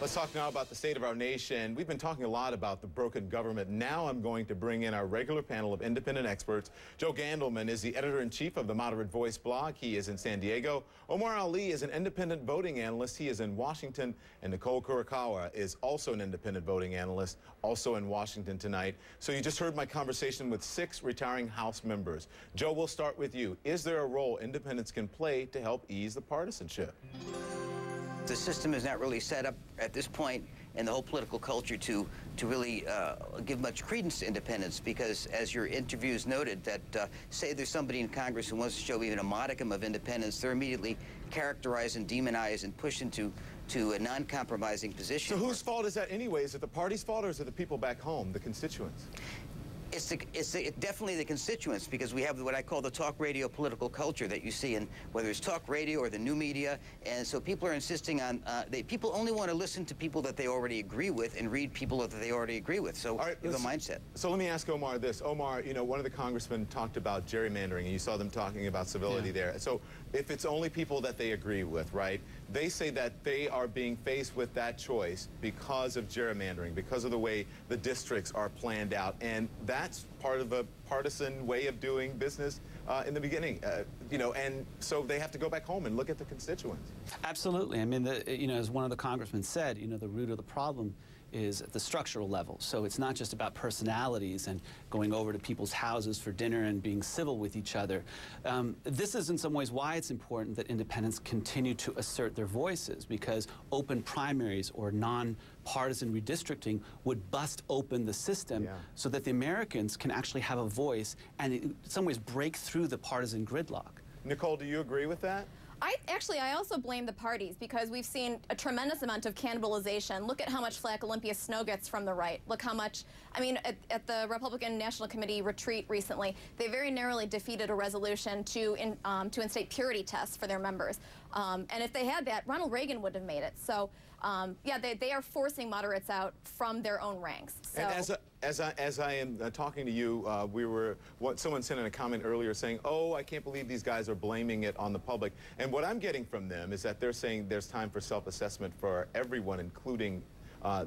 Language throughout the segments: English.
Let's talk now about the state of our nation. We've been talking a lot about the broken government. Now I'm going to bring in our regular panel of independent experts. Joe Gandelman is the editor-in-chief of the Moderate Voice blog. He is in San Diego. Omar Ali is an independent voting analyst. He is in Washington. And Nicole Kurokawa is also an independent voting analyst, also in Washington tonight. So you just heard my conversation with 6 retiring House members. Joe, we'll start with you. Is there a role independents can play to help ease the partisanship? The system is not really set up at this point in the whole political culture to really give much credence to independence, because as your interviews noted, that say there's somebody in Congress who wants to show even a modicum of independence, they're immediately characterized and demonized and pushed into a non-compromising position. So whose fault is that anyway? Is it the party's fault, or is it the people back home, the constituents? It's definitely the constituents, because we have what I call the talk radio political culture that you see in whether it's talk radio or the new media, and so people are insisting on people only want to listen to people that they already agree with and read people that they already agree with. So right, the mindset. So let me ask Omar this. Omar, you know, one of the congressmen talked about gerrymandering, and you saw them talking about civility there. So if it's only people that they agree with, right? They say that they are being faced with that choice because of gerrymandering, because of the way the districts are planned out, and that's part of a partisan way of doing business in the beginning, you know, and so they have to go back home and look at the constituents. Absolutely. I mean, you know, as one of the congressmen said, you know, the root of the problem is at the structural level. So it's not just about personalities and going over to people's houses for dinner and being civil with each other. This is in some ways why it's important that independents continue to assert their voices, because open primaries or non-partisan redistricting would bust open the system so that the Americans can actually have a voice and in some ways break through the partisan gridlock. Nicole, do you agree with that? I also blame the parties, because we've seen a tremendous amount of cannibalization. Look at how much flack Olympia Snowe gets from the right. Look how much, I mean, at the Republican National Committee retreat recently, they very narrowly defeated a resolution to instate purity tests for their members. And if they had that, Ronald Reagan would have made it. So, yeah, they are forcing moderates out from their own ranks. So. And as I am talking to you, someone sent in a comment earlier saying, oh, I can't believe these guys are blaming it on the public. And what I'm getting from them is that they're saying there's time for self-assessment for everyone, including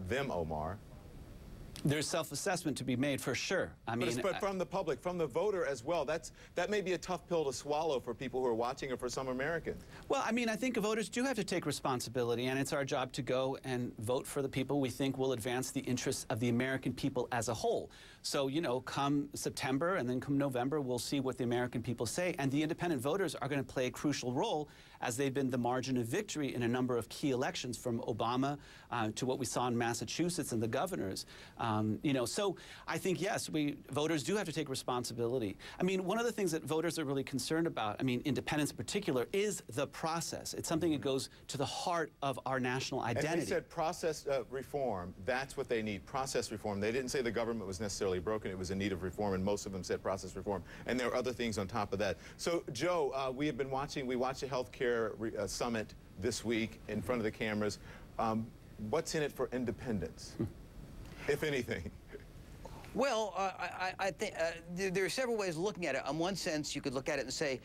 them, Omar. There's self-assessment to be made, for sure. I mean, but from the public, from the voter as well. That may be a tough pill to swallow for people who are watching, or for some Americans. Well, I mean, I think voters do have to take responsibility, and it's our job to go and vote for the people we think will advance the interests of the American people as a whole. So, you know, come September and then come November, we'll see what the American people say, and the independent voters are going to play a crucial role, as they've been the margin of victory in a number of key elections, from Obama to what we saw in Massachusetts and the governors. You know, so I think, yes, voters do have to take responsibility. I mean, one of the things that voters are really concerned about, I mean, independents in particular, is the process. It's something that goes to the heart of our national identity. And they said process reform, that's what they need, process reform. They didn't say the government was necessarily broken, it was in need of reform, and most of them said process reform. And there are other things on top of that. So, Joe, we watched the health care summit this week in front of the cameras. What's in it for independents, if anything? Well, I think there are several ways of looking at it. In one sense, you could look at it and say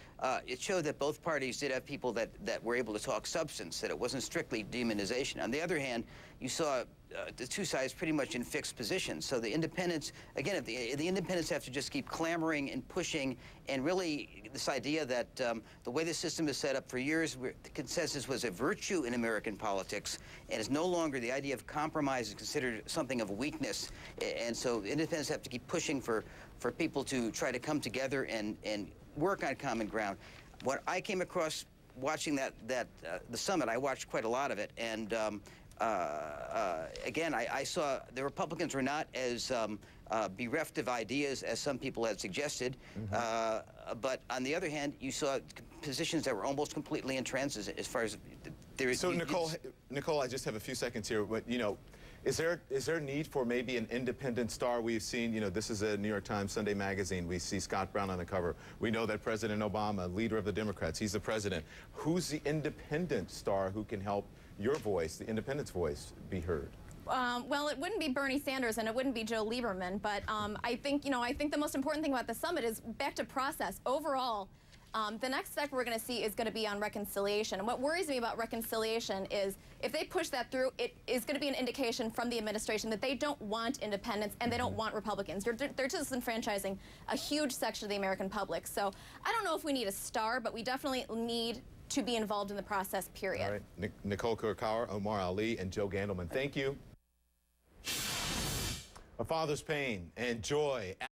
it showed that both parties did have people that were able to talk substance, that it wasn't strictly demonization. On the other hand, you saw the two sides pretty much in fixed positions. So the independents, again, if the independents have to just keep clamoring and pushing, and really this idea that the way the system is set up for years, the consensus was a virtue in American politics, and it's no longer the idea of compromise is considered something of a weakness. And so independents have to keep pushing for people to try to come together and work on common ground. What I came across watching the summit, I watched quite a lot of it, and again, I saw the Republicans were not as bereft of ideas as some people had suggested, but on the other hand, you saw positions that were almost completely entrenched as far as there is. So, Nicole, I just have a few seconds here. But, you know, is there a need for maybe an independent star? We've seen, you know, this is a New York Times Sunday magazine. We see Scott Brown on the cover. We know that President Obama, leader of the Democrats, he's the president. Who's the independent star who can help your voice, the independent's voice, be heard? Well, it wouldn't be Bernie Sanders and it wouldn't be Joe Lieberman, but I think the most important thing about the summit is back to process. Overall, The next step we're going to see is going to be on reconciliation. And what worries me about reconciliation is if they push that through, it is going to be an indication from the administration that they don't want independents and they don't want Republicans. They're disenfranchising a huge section of the American public. So I don't know if we need a star, but we definitely need to be involved in the process, period. All right. Nicole Kurakawa, Omar Ali, and Joe Gandelman, thank you. A father's pain and joy.